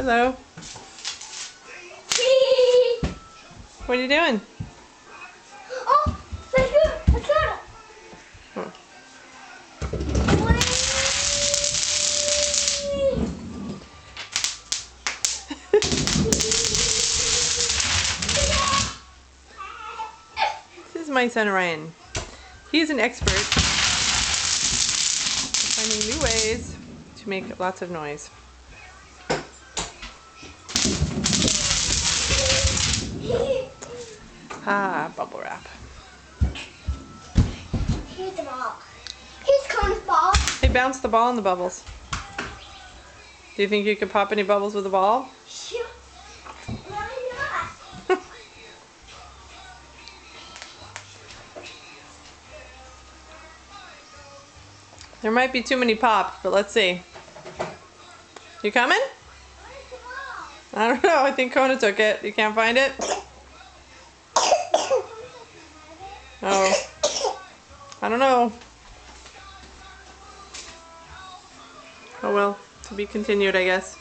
Hello. What are you doing? Oh, I got it. Oh. This is my son Orion. He's an expert at finding new ways to make lots of noise. Ah, bubble wrap. Here's the ball. Here's Kona's ball. Hey, bounce the ball in the bubbles. Do you think you could pop any bubbles with a ball? Sure. Why not? There might be too many pops, but let's see. You coming? Where's the ball? I don't know. I think Kona took it. You can't find it? Oh. I don't know. Oh well. To be continued, I guess.